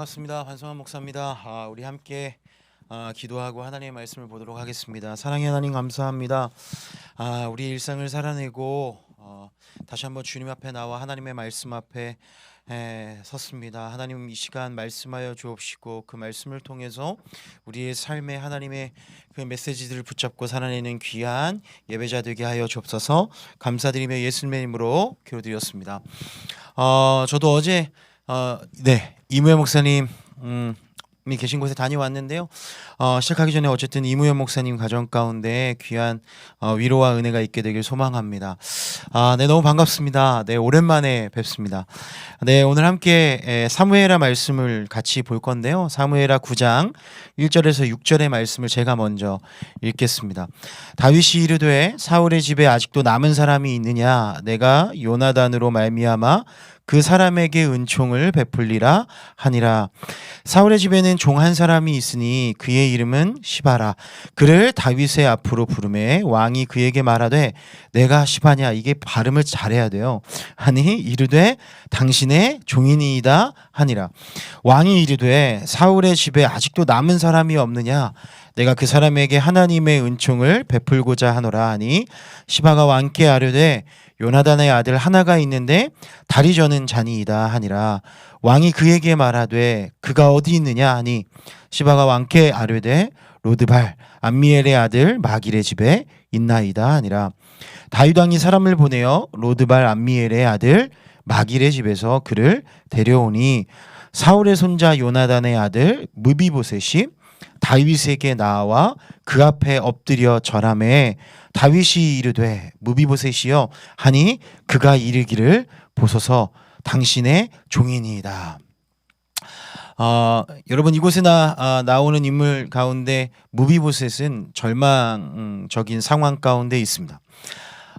반갑습니다. 반성환 목사입니다. 우리 함께 기도하고 하나님의 말씀을 보도록 하겠습니다. 사랑의 하나님 감사합니다. 우리 일상을 살아내고 다시 한번 주님 앞에 나와 하나님의 말씀 앞에 섰습니다. 하나님 이 시간 말씀하여 주옵시고 그 말씀을 통해서 우리의 삶에 하나님의 그 메시지들을 붙잡고 살아내는 귀한 예배자 되게 하여 주옵소서. 감사드리며 예수님의 이름으로 기도드렸습니다. 저도 어제 이무현 목사님 이 계신 곳에 다녀왔는데요. 시작하기 전에 어쨌든 이무현 목사님 가정 가운데 귀한 위로와 은혜가 있게 되길 소망합니다. 너무 반갑습니다. 오랜만에 뵙습니다. 오늘 함께 사무엘하 말씀을 같이 볼 건데요. 사무엘하 9장 1절에서 6절의 말씀을 제가 먼저 읽겠습니다. 다윗이 이르되 사울의 집에 아직도 남은 사람이 있느냐? 내가 요나단으로 말미암아 그 사람에게 은총을 베풀리라 하니라. 사울의 집에는 종 한 사람이 있으니 그의 이름은 시바라. 그를 다윗의 앞으로 부르매 왕이 그에게 말하되 내가 시바냐. 이게 발음을 잘해야 돼요. 하니 이르되 당신의 종이니이다 하니라. 왕이 이르되 사울의 집에 아직도 남은 사람이 없느냐. 내가 그 사람에게 하나님의 은총을 베풀고자 하노라 하니 시바가 왕께 아뢰되 요나단의 아들 하나가 있는데 다리 저는 자니이다 하니라. 왕이 그에게 말하되 그가 어디 있느냐 하니 시바가 왕께 아뢰되 로드발 암미엘의 아들 마길의 집에 있나이다 하니라. 다윗 왕이 사람을 보내어 로드발 암미엘의 아들 마길의 집에서 그를 데려오니 사울의 손자 요나단의 아들 무비보셋이 다윗에게 나와 그 앞에 엎드려 절하매 다윗이 이르되 무비보셋이여 하니 그가 이르기를 보소서 당신의 종이니이다. 여러분 이곳에 나오는 인물 가운데 무비보셋은 절망적인 상황 가운데 있습니다.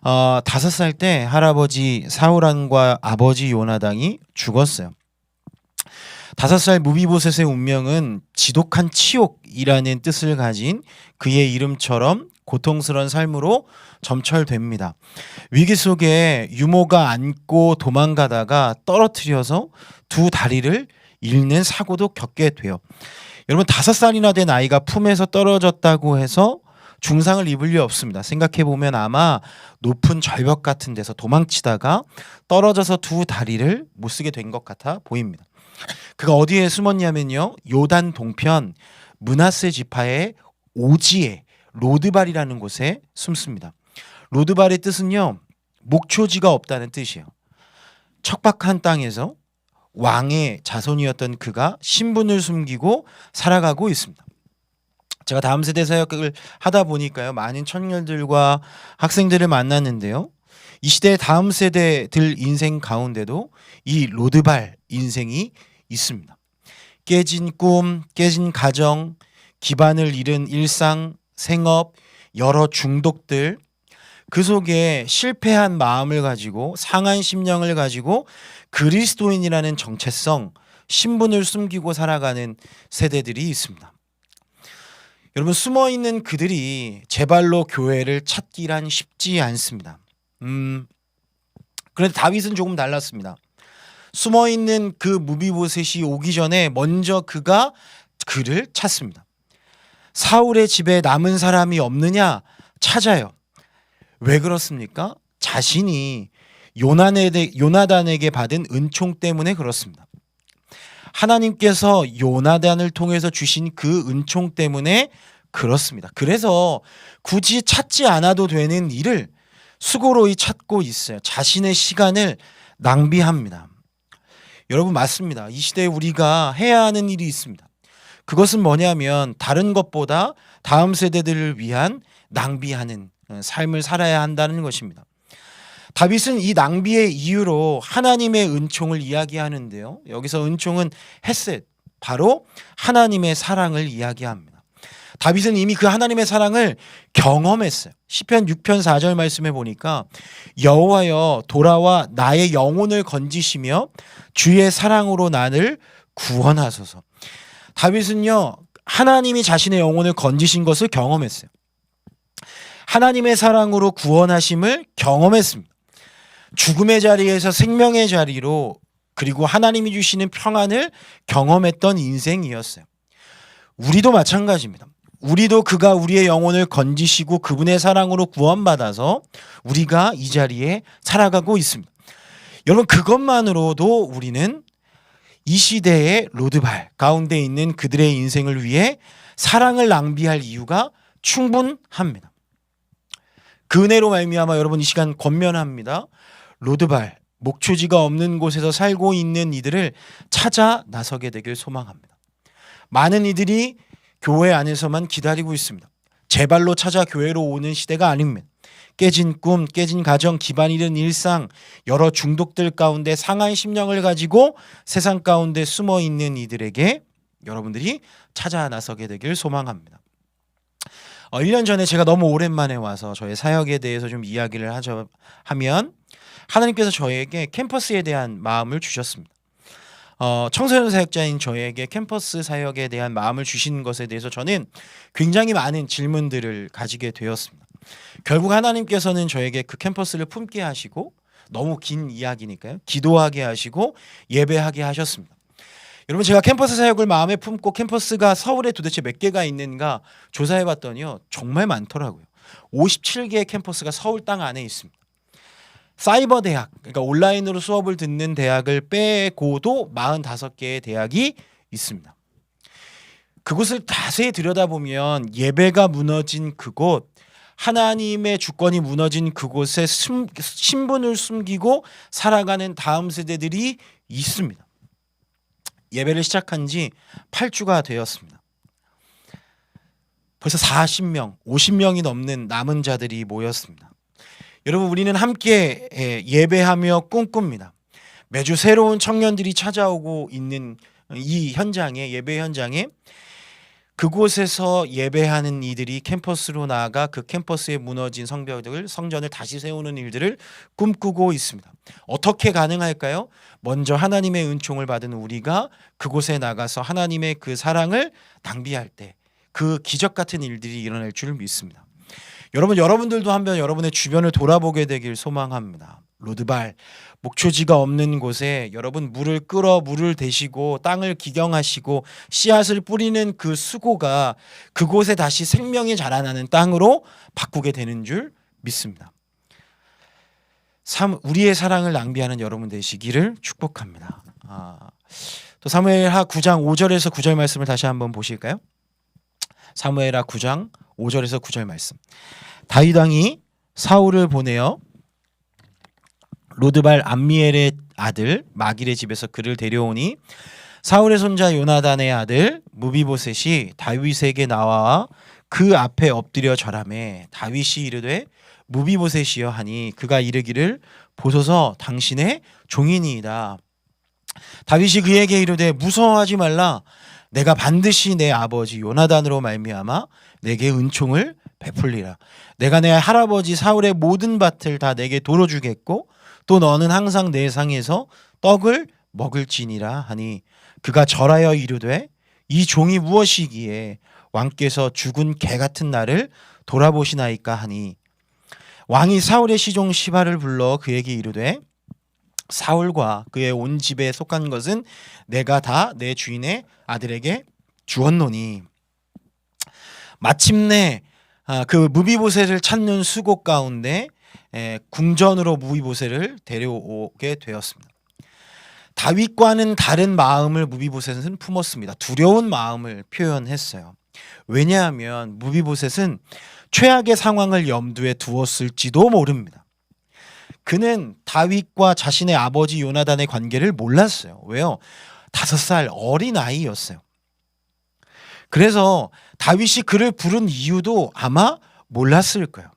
5살 때 할아버지 사울왕과 아버지 요나단이 죽었어요. 5살 무비보셋의 운명은 지독한 치욕이라는 뜻을 가진 그의 이름처럼 고통스러운 삶으로 점철됩니다. 위기 속에 유모가 안고 도망가다가 떨어뜨려서 두 다리를 잃는 사고도 겪게 돼요. 여러분 5살이나 된 아이가 품에서 떨어졌다고 해서 중상을 입을 리 없습니다. 생각해보면 아마 높은 절벽 같은 데서 도망치다가 떨어져서 두 다리를 못 쓰게 된 것 같아 보입니다. 그가 어디에 숨었냐면요, 요단 동편 므낫세 지파의 오지에 로드발이라는 곳에 숨습니다. 로드발의 뜻은요, 목초지가 없다는 뜻이에요. 척박한 땅에서 왕의 자손이었던 그가 신분을 숨기고 살아가고 있습니다. 제가 다음 세대 사역을 하다 보니까요, 많은 청년들과 학생들을 만났는데요, 이 시대의 다음 세대들 인생 가운데도 이 로드발 인생이 있습니다. 깨진 꿈, 깨진 가정, 기반을 잃은 일상, 생업, 여러 중독들, 그 속에 실패한 마음을 가지고 상한 심령을 가지고 그리스도인이라는 정체성, 신분을 숨기고 살아가는 세대들이 있습니다. 여러분 숨어있는 그들이 제발로 교회를 찾기란 쉽지 않습니다. 그런데 다윗은 조금 달랐습니다. 숨어있는 그 무비보셋이 오기 전에 먼저 그가 그를 찾습니다. 사울의 집에 남은 사람이 없느냐 찾아요. 왜 그렇습니까? 자신이 요나단에게 받은 은총 때문에 그렇습니다. 하나님께서 요나단을 통해서 주신 그 은총 때문에 그렇습니다. 그래서 굳이 찾지 않아도 되는 일을 수고로이 찾고 있어요. 자신의 시간을 낭비합니다. 여러분 맞습니다. 이 시대에 우리가 해야 하는 일이 있습니다. 그것은 뭐냐면 다른 것보다 다음 세대들을 위한 낭비하는 삶을 살아야 한다는 것입니다. 다윗은 이 낭비의 이유로 하나님의 은총을 이야기하는데요. 여기서 은총은 헤셋, 바로 하나님의 사랑을 이야기합니다. 다윗은 이미 그 하나님의 사랑을 경험했어요. 시편 6편 4절 말씀에 보니까 여호와여 돌아와 나의 영혼을 건지시며 주의 사랑으로 나를 구원하소서. 다윗은요, 하나님이 자신의 영혼을 건지신 것을 경험했어요. 하나님의 사랑으로 구원하심을 경험했습니다. 죽음의 자리에서 생명의 자리로 그리고 하나님이 주시는 평안을 경험했던 인생이었어요. 우리도 마찬가지입니다. 우리도 그가 우리의 영혼을 건지시고 그분의 사랑으로 구원받아서 우리가 이 자리에 살아가고 있습니다. 여러분, 그것만으로도 우리는 이 시대의 로드발 가운데 있는 그들의 인생을 위해 사랑을 낭비할 이유가 충분합니다. 그 은혜로 말미암아 여러분, 이 시간 권면합니다. 로드발, 목초지가 없는 곳에서 살고 있는 이들을 찾아 나서게 되길 소망합니다. 많은 이들이 교회 안에서만 기다리고 있습니다. 제 발로 찾아 교회로 오는 시대가 아닙니다. 깨진 꿈, 깨진 가정, 기반 잃은 일상, 여러 중독들 가운데 상한 심령을 가지고 세상 가운데 숨어 있는 이들에게 여러분들이 찾아 나서게 되길 소망합니다. 1년 전에 제가 너무 오랜만에 와서 저의 사역에 대해서 좀 이야기를 하면 하나님께서 저에게 캠퍼스에 대한 마음을 주셨습니다. 청소년 사역자인 저에게 캠퍼스 사역에 대한 마음을 주신 것에 대해서 저는 굉장히 많은 질문들을 가지게 되었습니다. 결국 하나님께서는 저에게 그 캠퍼스를 품게 하시고, 너무 긴 이야기니까요, 기도하게 하시고 예배하게 하셨습니다. 여러분, 제가 캠퍼스 사역을 마음에 품고 캠퍼스가 서울에 도대체 몇 개가 있는가 조사해 봤더니요, 정말 많더라고요. 57개의 캠퍼스가 서울 땅 안에 있습니다. 사이버 대학, 그러니까 온라인으로 수업을 듣는 대학을 빼고도 45개의 대학이 있습니다. 그곳을 자세히 들여다보면 예배가 무너진 그곳, 하나님의 주권이 무너진 그곳에 신분을 숨기고 살아가는 다음 세대들이 있습니다. 예배를 시작한 지 8주가 되었습니다. 벌써 40명, 50명이 넘는 남은 자들이 모였습니다. 여러분, 우리는 함께 예배하며 꿈꿉니다. 매주 새로운 청년들이 찾아오고 있는 이 현장에, 예배 현장에 그곳에서 예배하는 이들이 캠퍼스로 나아가 그 캠퍼스에 무너진 성전을 다시 세우는 일들을 꿈꾸고 있습니다. 어떻게 가능할까요? 먼저 하나님의 은총을 받은 우리가 그곳에 나가서 하나님의 그 사랑을 낭비할 때 그 기적 같은 일들이 일어날 줄 믿습니다. 여러분들도 한번 여러분의 주변을 돌아보게 되길 소망합니다. 로드발, 목초지가 없는 곳에 여러분 물을 대시고 땅을 기경하시고 씨앗을 뿌리는 그 수고가 그곳에 다시 생명이 자라나는 땅으로 바꾸게 되는 줄 믿습니다. 우리의 사랑을 낭비하는 여러분 되시기를 축복합니다. 또 사무엘하 9장 5절에서 9절 말씀을 다시 한번 보실까요? 사무엘하 9장 5절에서 9절 말씀. 다윗 왕이 사울을 보내어 로드발 암미엘의 아들 마길의 집에서 그를 데려오니 사울의 손자 요나단의 아들 무비보셋이 다윗에게 나와 그 앞에 엎드려 절하매 다윗이 이르되 무비보셋이여 하니 그가 이르기를 보소서 당신의 종이니이다. 다윗이 그에게 이르되 무서워하지 말라. 내가 반드시 내 아버지 요나단으로 말미암아 내게 은총을 베풀리라. 내가 내 할아버지 사울의 모든 밭을 다 내게 도로 주겠고 또 너는 항상 내 상에서 떡을 먹을지니라 하니 그가 절하여 이르되 이 종이 무엇이기에 왕께서 죽은 개 같은 나를 돌아보시나이까 하니 왕이 사울의 시종 시바를 불러 그에게 이르되 사울과 그의 온 집에 속한 것은 내가 다 내 주인의 아들에게 주었노니. 마침내 그 무비보셋을 찾는 수고 가운데 궁전으로 무비보셋을 데려오게 되었습니다. 다윗과는 다른 마음을 무비보셋은 품었습니다. 두려운 마음을 표현했어요. 왜냐하면 무비보셋은 최악의 상황을 염두에 두었을지도 모릅니다. 그는 다윗과 자신의 아버지 요나단의 관계를 몰랐어요. 왜요? 5살 어린 아이였어요. 그래서 다윗이 그를 부른 이유도 아마 몰랐을 거예요.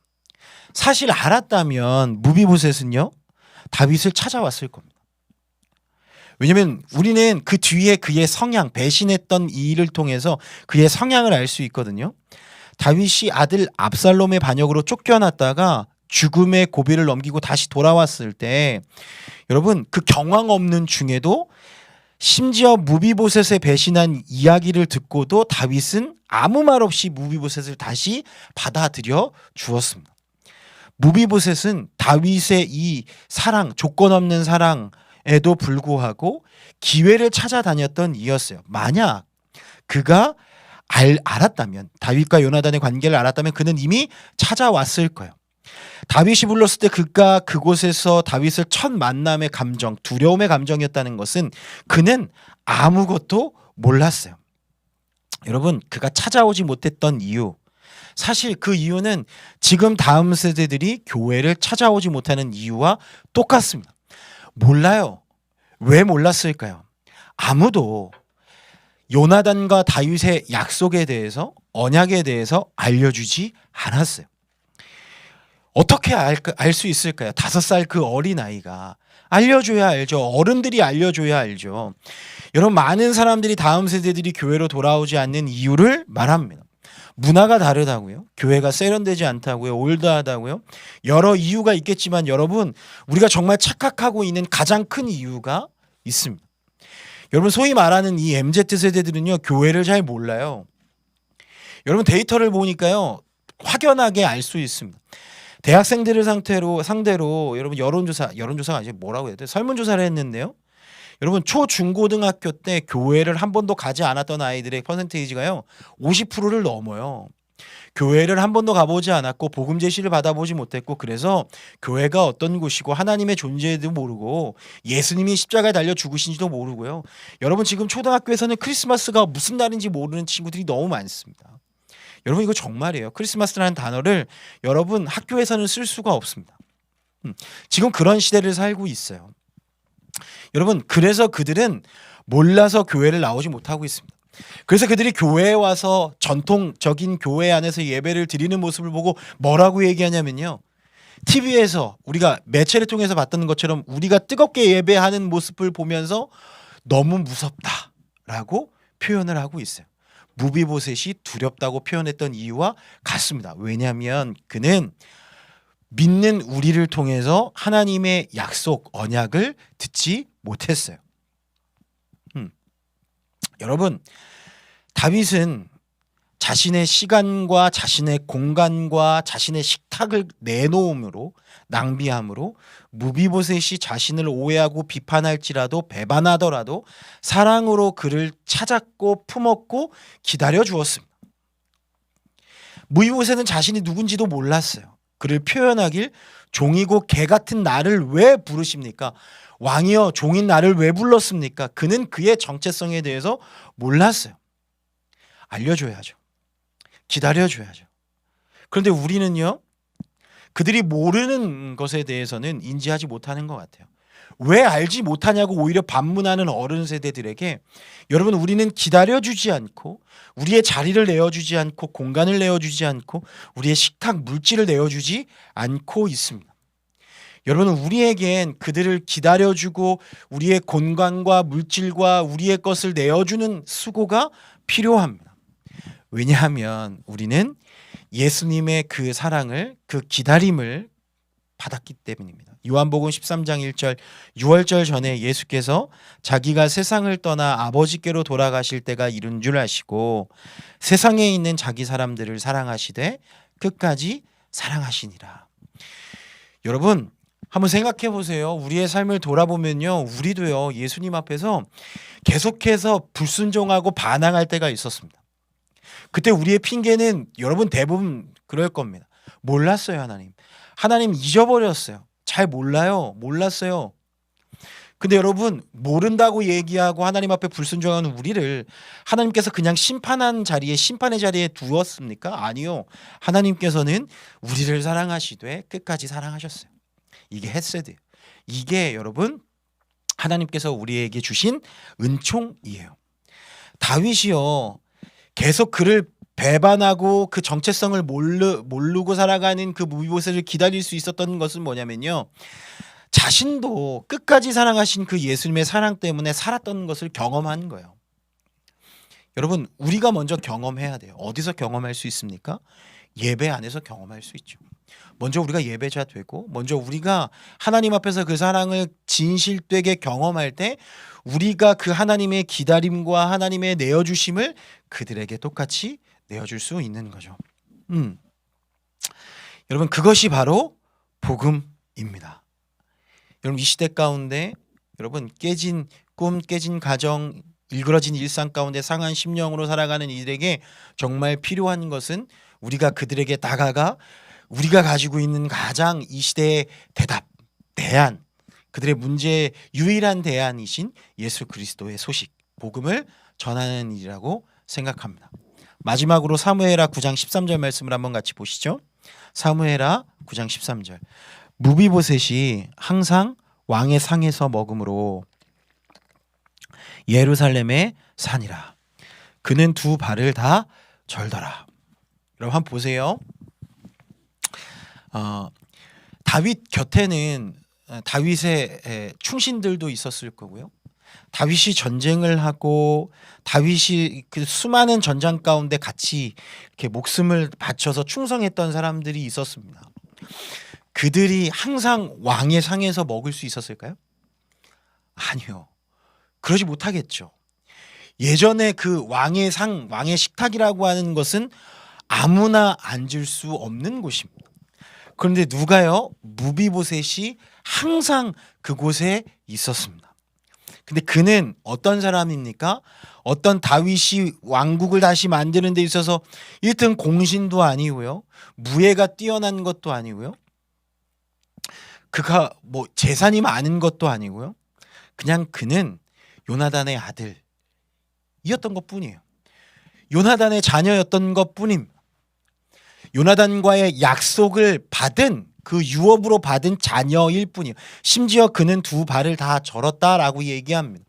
사실 알았다면 무비보셋은요 다윗을 찾아왔을 겁니다. 왜냐하면 우리는 그 뒤에 그의 성향, 배신했던 이 일을 통해서 그의 성향을 알 수 있거든요. 다윗이 아들 압살롬의 반역으로 쫓겨났다가 죽음의 고비를 넘기고 다시 돌아왔을 때 여러분 그 경황 없는 중에도 심지어 무비보셋의 배신한 이야기를 듣고도 다윗은 아무 말 없이 무비보셋을 다시 받아들여 주었습니다. 무비보셋은 다윗의 이 사랑, 조건 없는 사랑, 불구하고 기회를 찾아다녔던 이였어요. 만약 그가 알았다면, 다윗과 요나단의 관계를 알았다면 그는 이미 찾아왔을 거예요. 다윗이 불렀을 때 그가 그곳에서 다윗을 첫 만남의 감정, 두려움의 감정이었다는 것은 그는 아무것도 몰랐어요. 여러분, 그가 찾아오지 못했던 이유, 사실 그 이유는 지금 다음 세대들이 교회를 찾아오지 못하는 이유와 똑같습니다. 몰라요. 왜 몰랐을까요? 아무도 요나단과 다윗의 약속에 대해서, 언약에 대해서 알려주지 않았어요. 어떻게 알 수 있을까요? 5살 그 어린아이가 알려줘야 알죠. 어른들이 알려줘야 알죠. 여러분, 많은 사람들이 다음 세대들이 교회로 돌아오지 않는 이유를 말합니다. 문화가 다르다고요. 교회가 세련되지 않다고요. 올드하다고요. 여러 이유가 있겠지만 여러분, 우리가 정말 착각하고 있는 가장 큰 이유가 있습니다. 여러분, 소위 말하는 이 MZ세대들은요, 교회를 잘 몰라요. 여러분, 데이터를 보니까요, 확연하게 알 수 있습니다. 대학생들을 상대로 여러분 여론조사가 아니지 뭐라고 해야 돼? 설문조사를 했는데요. 여러분, 초중고등학교 때 교회를 한 번도 가지 않았던 아이들의 퍼센테이지가요 50%를 넘어요. 교회를 한 번도 가보지 않았고 복음 제시를 받아보지 못했고, 그래서 교회가 어떤 곳이고 하나님의 존재도 모르고 예수님이 십자가에 달려 죽으신지도 모르고요. 여러분, 지금 초등학교에서는 크리스마스가 무슨 날인지 모르는 친구들이 너무 많습니다. 여러분, 이거 정말이에요. 크리스마스라는 단어를 여러분 학교에서는 쓸 수가 없습니다. 지금 그런 시대를 살고 있어요. 여러분, 그래서 그들은 몰라서 교회를 나오지 못하고 있습니다. 그래서 그들이 교회에 와서 전통적인 교회 안에서 예배를 드리는 모습을 보고 뭐라고 얘기하냐면요, TV에서 우리가 매체를 통해서 봤던 것처럼 우리가 뜨겁게 예배하는 모습을 보면서 너무 무섭다라고 표현을 하고 있어요. 무비보셋이 두렵다고 표현했던 이유와 같습니다. 왜냐하면 그는 믿는 우리를 통해서 하나님의 약속, 언약을 듣지 못했어요. 여러분, 다윗은 자신의 시간과 자신의 공간과 자신의 식탁을 내놓음으로, 낭비함으로 무비보셋이 자신을 오해하고 비판할지라도, 배반하더라도 사랑으로 그를 찾았고 품었고 기다려 주었습니다. 무비보셋은 자신이 누군지도 몰랐어요. 그를 표현하길, 종이고 개 같은 나를 왜 부르십니까? 왕이여, 종인 나를 왜 불렀습니까? 그는 그의 정체성에 대해서 몰랐어요. 알려줘야죠. 기다려줘야죠. 그런데 우리는요, 그들이 모르는 것에 대해서는 인지하지 못하는 것 같아요. 왜 알지 못하냐고 오히려 반문하는 어른 세대들에게, 여러분, 우리는 기다려주지 않고, 우리의 자리를 내어주지 않고, 공간을 내어주지 않고, 우리의 식탁 물질을 내어주지 않고 있습니다. 여러분, 우리에겐 그들을 기다려주고 우리의 공간과 물질과 우리의 것을 내어주는 수고가 필요합니다. 왜냐하면 우리는 예수님의 그 사랑을, 그 기다림을 받았기 때문입니다. 요한복음 13장 1절, 유월절 전에 예수께서 자기가 세상을 떠나 아버지께로 돌아가실 때가 이른 줄 아시고 세상에 있는 자기 사람들을 사랑하시되 끝까지 사랑하시니라. 여러분, 한번 생각해 보세요. 우리의 삶을 돌아보면요, 우리도요, 예수님 앞에서 계속해서 불순종하고 반항할 때가 있었습니다. 그때 우리의 핑계는 여러분 대부분 그럴 겁니다. 몰랐어요, 하나님. 하나님 잊어버렸어요. 잘 몰라요. 몰랐어요. 근데 여러분, 모른다고 얘기하고 하나님 앞에 불순종하는 우리를 하나님께서 그냥 심판의 자리에 두었습니까? 아니요. 하나님께서는 우리를 사랑하시되 끝까지 사랑하셨어요. 이게 헤세드. 이게 여러분 하나님께서 우리에게 주신 은총이에요. 다윗이요, 계속 그를 배반하고 그 정체성을 모르고 살아가는 그 무비보셋을 기다릴 수 있었던 것은 뭐냐면요, 자신도 끝까지 사랑하신 그 예수님의 사랑 때문에 살았던 것을 경험한 거예요. 여러분, 우리가 먼저 경험해야 돼요. 어디서 경험할 수 있습니까? 예배 안에서 경험할 수 있죠. 먼저 우리가 예배자 되고, 먼저 우리가 하나님 앞에서 그 사랑을 진실되게 경험할 때 우리가 그 하나님의 기다림과 하나님의 내어주심을 그들에게 똑같이 내어줄 수 있는 거죠. 여러분, 그것이 바로 복음입니다. 여러분, 이 시대 가운데 여러분, 깨진 꿈, 깨진 가정, 일그러진 일상 가운데 상한 심령으로 살아가는 이들에게 정말 필요한 것은 우리가 그들에게 다가가 우리가 가지고 있는 가장 이 시대의 대답, 대안, 그들의 문제의 유일한 대안이신 예수 그리스도의 소식, 복음을 전하는 일이라고 생각합니다. 마지막으로 사무엘하 9장 13절 말씀을 한번 같이 보시죠. 사무엘하 9장 13절. 무비보셋이 항상 왕의 상에서 먹음으로 예루살렘에 사니라. 그는 두 발을 다 절더라. 여러분 한번 보세요. 다윗 곁에는 다윗의 충신들도 있었을 거고요. 다윗이 전쟁을 하고 다윗이 그 수많은 전장 가운데 같이 이렇게 목숨을 바쳐서 충성했던 사람들이 있었습니다. 그들이 항상 왕의 상에서 먹을 수 있었을까요? 아니요. 그러지 못하겠죠. 예전에 그 왕의 상, 왕의 식탁이라고 하는 것은 아무나 앉을 수 없는 곳입니다. 그런데 누가요? 무비보셋이 항상 그곳에 있었습니다. 근데 그는 어떤 사람입니까? 어떤 다윗이 왕국을 다시 만드는 데 있어서 1등 공신도 아니고요. 무예가 뛰어난 것도 아니고요. 그가 뭐 재산이 많은 것도 아니고요. 그냥 그는 요나단의 아들이었던 것뿐이에요. 요나단의 자녀였던 것뿐입니다. 요나단과의 약속을 받은 그 유업으로 받은 자녀일 뿐이에요. 심지어 그는 두 발을 다 절었다라고 얘기합니다.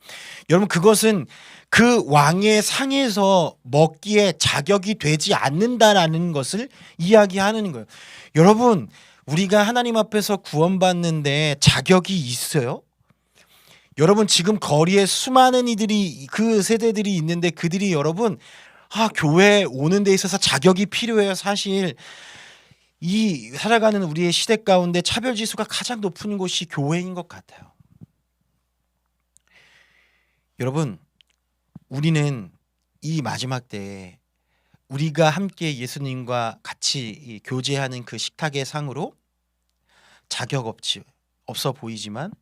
여러분, 그것은 그 왕의 상에서 먹기에 자격이 되지 않는다라는 것을 이야기하는 거예요. 여러분, 우리가 하나님 앞에서 구원받는데 자격이 있어요? 여러분, 지금 거리에 수많은 이들이, 그 세대들이 있는데 그들이 여러분 교회에 오는 데 있어서 자격이 필요해요. 사실 이 살아가는 우리의 시대 가운데 차별지수가 가장 높은 곳이 교회인 것 같아요. 여러분, 우리는 이 마지막 때에 우리가 함께 예수님과 같이 교제하는 그 식탁의 상으로 자격 없어 보이지만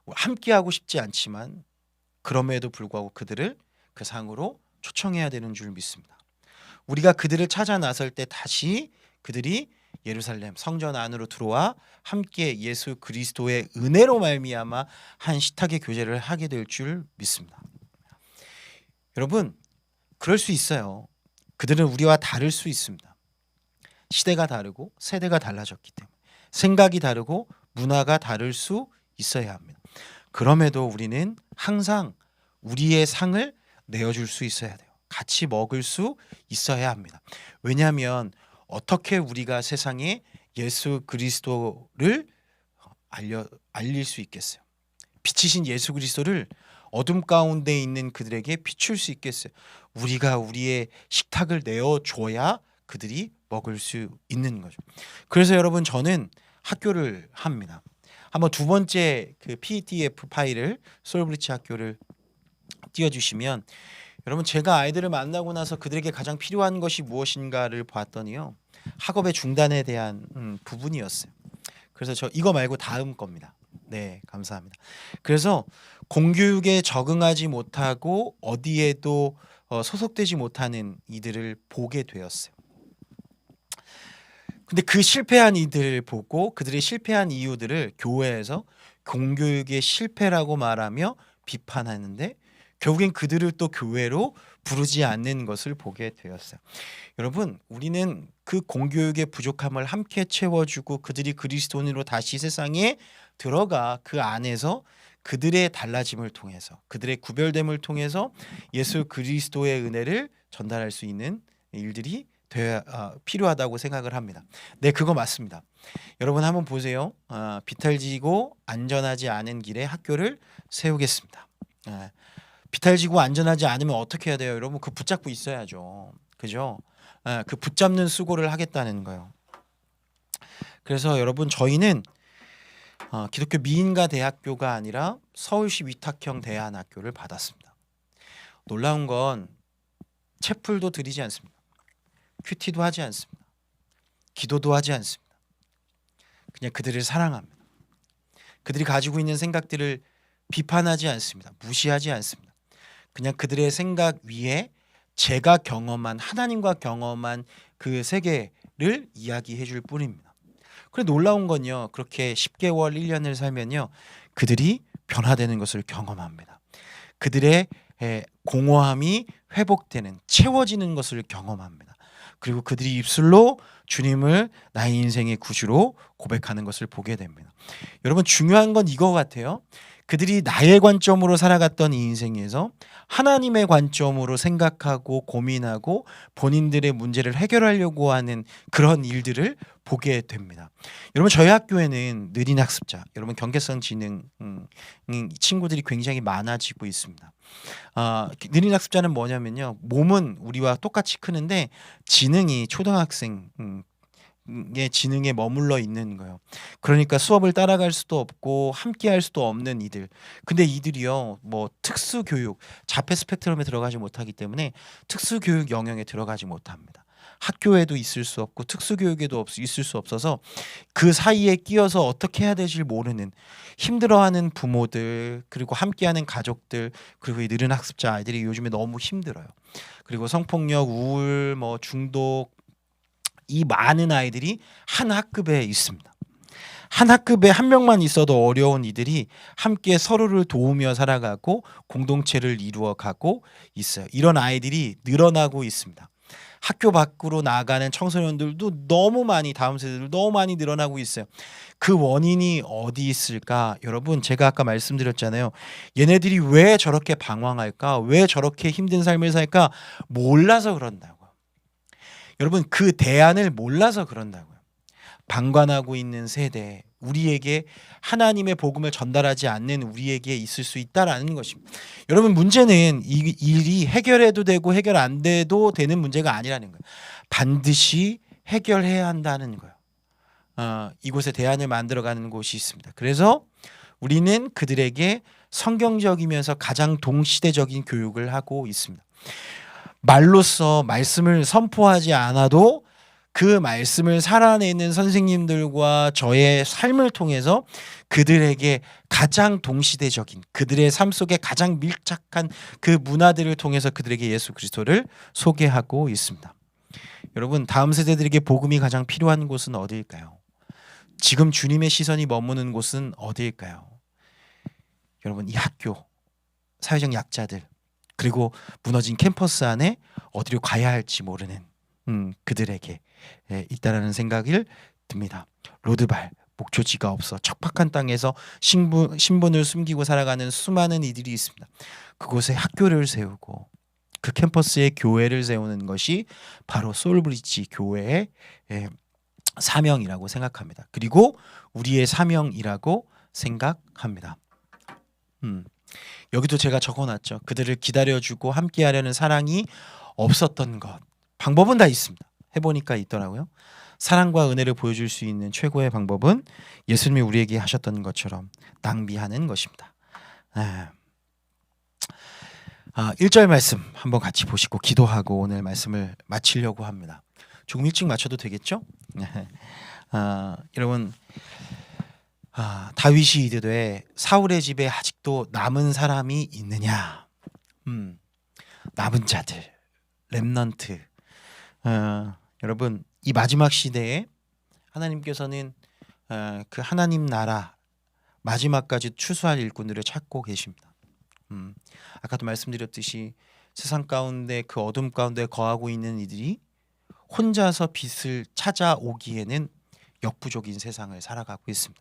함께하고 싶지 않지만 그럼에도 불구하고 그들을 그 상으로 초청해야 되는 줄 믿습니다. 우리가 그들을 찾아 나설 때 다시 그들이 예루살렘 성전 안으로 들어와 함께 예수 그리스도의 은혜로 말미암아 한 식탁의 교제를 하게 될 줄 믿습니다. 여러분, 그럴 수 있어요. 그들은 우리와 다를 수 있습니다. 시대가 다르고 세대가 달라졌기 때문에 생각이 다르고 문화가 다를 수 있어야 합니다. 그럼에도 우리는 항상 우리의 상을 내어줄 수 있어야 돼요. 같이 먹을 수 있어야 합니다. 왜냐하면 어떻게 우리가 세상에 예수 그리스도를 알릴 수 있겠어요? 빛이신 예수 그리스도를 어둠 가운데 있는 그들에게 비출 수 있겠어요? 우리가 우리의 식탁을 내어줘야 그들이 먹을 수 있는 거죠. 그래서 여러분, 저는 학교를 합니다. 한번 두 번째 그 PDF 파일을 소울브리치 학교를 띄워주시면, 여러분, 제가 아이들을 만나고 나서 그들에게 가장 필요한 것이 무엇인가를 봤더니요, 학업의 중단에 대한 부분이었어요. 그래서 저 이거 말고 다음 겁니다. 네, 감사합니다. 그래서 공교육에 적응하지 못하고 어디에도 소속되지 못하는 이들을 보게 되었어요. 근데 그 실패한 이들 보고 그들의 실패한 이유들을 교회에서 공교육의 실패라고 말하며 비판하는데, 결국엔 그들을 또 교회로 부르지 않는 것을 보게 되었어요. 여러분, 우리는 그 공교육의 부족함을 함께 채워주고 그들이 그리스도인으로 다시 세상에 들어가 그 안에서 그들의 달라짐을 통해서, 그들의 구별됨을 통해서 예수 그리스도의 은혜를 전달할 수 있는 일들이 필요하다고 생각을 합니다. 네, 그거 맞습니다. 여러분 한번 보세요. 비탈지고 안전하지 않은 길에 학교를 세우겠습니다. 비탈지고 안전하지 않으면 어떻게 해야 돼요? 여러분, 그 붙잡고 있어야죠. 그죠? 그 붙잡는 수고를 하겠다는 거예요. 그래서 여러분, 저희는 기독교 미인가 대학교가 아니라 서울시 위탁형 대안학교를 받았습니다. 놀라운 건 채플도 드리지 않습니다. 큐티도 하지 않습니다. 기도도 하지 않습니다. 그냥 그들을 사랑합니다. 그들이 가지고 있는 생각들을 비판하지 않습니다. 무시하지 않습니다. 그냥 그들의 생각 위에 제가 경험한 하나님과 경험한 그 세계를 이야기해 줄 뿐입니다. 그래 놀라운 건요. 그렇게 10개월 1년을 살면요. 그들이 변화되는 것을 경험합니다. 그들의 공허함이 회복되는 채워지는 것을 경험합니다. 그리고 그들이 입술로 주님을 나의 인생의 구주로 고백하는 것을 보게 됩니다. 여러분 중요한 건 이거 같아요. 그들이 나의 관점으로 살아갔던 이 인생에서 하나님의 관점으로 생각하고 고민하고 본인들의 문제를 해결하려고 하는 그런 일들을 보게 됩니다. 여러분 저희 학교에는 느린 학습자, 여러분 경계성 지능 친구들이 굉장히 많아지고 있습니다. 느린 학습자는 뭐냐면요. 몸은 우리와 똑같이 크는데 지능이 초등학생 의 지능에 머물러 있는 거예요. 그러니까 수업을 따라갈 수도 없고 함께 할 수도 없는 이들. 근데 이들이요. 뭐 특수 교육, 자폐 스펙트럼에 들어가지 못하기 때문에 특수 교육 영역에 들어가지 못합니다. 학교에도 있을 수 없고 특수 교육에도 있을 수 없어서 그 사이에 끼어서 어떻게 해야 될지 모르는 힘들어하는 부모들 그리고 함께하는 가족들 그리고 이 느린 학습자 아이들이 요즘에 너무 힘들어요. 그리고 성폭력, 우울, 뭐 중독 이 많은 아이들이 한 학급에 있습니다. 한 학급에 한 명만 있어도 어려운 이들이 함께 서로를 도우며 살아가고 공동체를 이루어가고 있어요. 이런 아이들이 늘어나고 있습니다. 학교 밖으로 나가는 청소년들도 너무 많이 다음 세대들 너무 많이 늘어나고 있어요. 그 원인이 어디 있을까? 여러분 제가 아까 말씀드렸잖아요. 얘네들이 왜 저렇게 방황할까? 왜 저렇게 힘든 삶을 살까? 몰라서 그런다고. 여러분 그 대안을 몰라서 그런다고요. 방관하고 있는 세대, 우리에게 하나님의 복음을 전달하지 않는 우리에게 있을 수 있다라는 것입니다. 여러분 문제는 이 일이 해결해도 되고 해결 안 돼도 되는 문제가 아니라는 거예요. 반드시 해결해야 한다는 거예요. 이곳에 대안을 만들어가는 곳이 있습니다. 그래서 우리는 그들에게 성경적이면서 가장 동시대적인 교육을 하고 있습니다. 말로써 말씀을 선포하지 않아도 그 말씀을 살아내는 선생님들과 저의 삶을 통해서 그들에게 가장 동시대적인 그들의 삶 속에 가장 밀착한 그 문화들을 통해서 그들에게 예수 그리스도를 소개하고 있습니다. 여러분 다음 세대들에게 복음이 가장 필요한 곳은 어디일까요? 지금 주님의 시선이 머무는 곳은 어디일까요? 여러분 이 학교, 사회적 약자들 그리고 무너진 캠퍼스 안에 어디로 가야 할지 모르는 그들에게 있다라는 생각이 듭니다. 로드발, 목초지가 없어 척박한 땅에서 신분을 숨기고 살아가는 수많은 이들이 있습니다. 그곳에 학교를 세우고 그 캠퍼스에 교회를 세우는 것이 바로 소울브리지 교회의 사명이라고 생각합니다. 그리고 우리의 사명이라고 생각합니다. 여기도 제가 적어놨죠. 그들을 기다려주고 함께하려는 사랑이 없었던 것. 방법은 다 있습니다. 해보니까 있더라고요. 사랑과 은혜를 보여줄 수 있는 최고의 방법은 예수님이 우리에게 하셨던 것처럼 낭비하는 것입니다. 1절 말씀 한번 같이 보시고 기도하고 오늘 말씀을 마치려고 합니다. 조금 일찍 마쳐도 되겠죠? 여러분 다윗이 이르되 사울의 집에 아직도 남은 사람이 있느냐? 남은 자들, 렘넌트. 여러분 이 마지막 시대에 하나님께서는 그 하나님 나라 마지막까지 추수할 일꾼들을 찾고 계십니다. 아까도 말씀드렸듯이 세상 가운데 그 어둠 가운데 거하고 있는 이들이 혼자서 빛을 찾아오기에는 역부족인 세상을 살아가고 있습니다.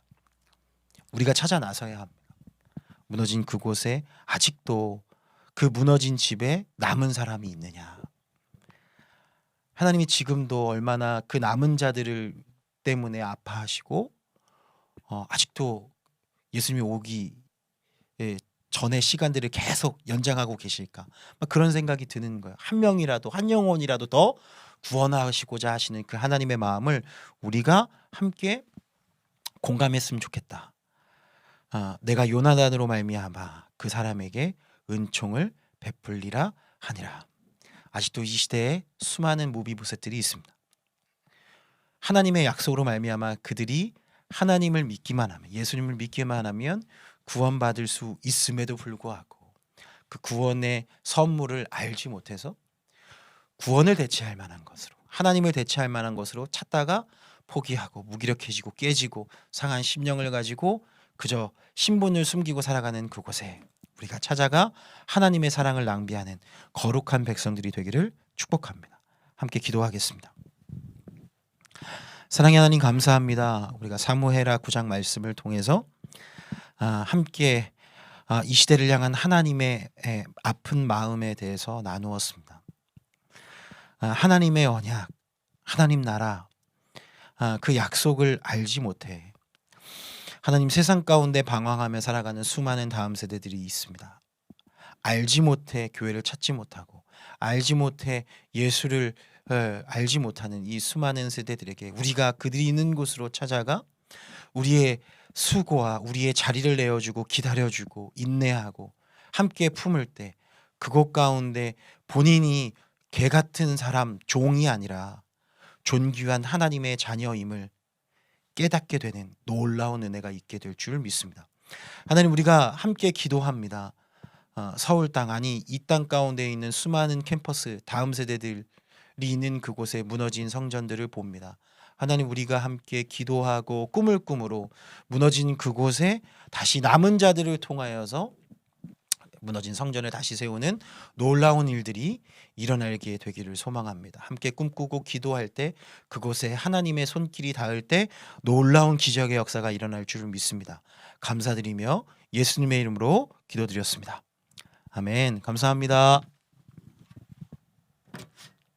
우리가 찾아 나서야 합니다. 무너진 그곳에 아직도 그 무너진 집에 남은 사람이 있느냐. 하나님이 지금도 얼마나 그 남은 자들을 때문에 아파하시고 아직도 예수님이 오기 전의 시간들을 계속 연장하고 계실까. 그런 생각이 드는 거예요. 한 명이라도 한 영혼이라도 더 구원하시고자 하시는 그 하나님의 마음을 우리가 함께 공감했으면 좋겠다. 내가 요나단으로 말미암아 그 사람에게 은총을 베풀리라 하니라. 아직도 이 시대에 수많은 무비보셋들이 있습니다. 하나님의 약속으로 말미암아 그들이 하나님을 믿기만 하면, 예수님을 믿기만 하면 구원받을 수 있음에도 불구하고 그 구원의 선물을 알지 못해서 구원을 대체할 만한 것으로, 하나님을 대체할 만한 것으로 찾다가 포기하고 무기력해지고 깨지고 상한 심령을 가지고 그저 신분을 숨기고 살아가는 그곳에 우리가 찾아가 하나님의 사랑을 낭비하는 거룩한 백성들이 되기를 축복합니다. 함께 기도하겠습니다. 사랑의 하나님, 감사합니다. 우리가 사무엘하 9장 말씀을 통해서 함께 이 시대를 향한 하나님의 아픈 마음에 대해서 나누었습니다. 하나님의 언약, 하나님 나라, 그 약속을 알지 못해 하나님 세상 가운데 방황하며 살아가는 수많은 다음 세대들이 있습니다. 알지 못해 교회를 찾지 못하고 알지 못해 예수를 알지 못하는 이 수많은 세대들에게 우리가 그들이 있는 곳으로 찾아가 우리의 수고와 우리의 자리를 내어주고 기다려주고 인내하고 함께 품을 때 그곳 가운데 본인이 개 같은 사람, 종이 아니라 존귀한 하나님의 자녀임을 깨닫게 되는 놀라운 은혜가 있게 될 줄 믿습니다. 하나님, 우리가 함께 기도합니다. 서울 땅, 아니 이 땅 가운데 있는 수많은 캠퍼스, 다음 세대들이 있는 그곳에 무너진 성전들을 봅니다. 하나님, 우리가 함께 기도하고 꿈을 꾸므로 무너진 그곳에 다시 남은 자들을 통하여서 무너진 성전을 다시 세우는 놀라운 일들이 일어나게 되기를 소망합니다. 함께 꿈꾸고 기도할 때 그곳에 하나님의 손길이 닿을 때 놀라운 기적의 역사가 일어날 줄을 믿습니다. 감사드리며 예수님의 이름으로 기도드렸습니다. 아멘. 감사합니다.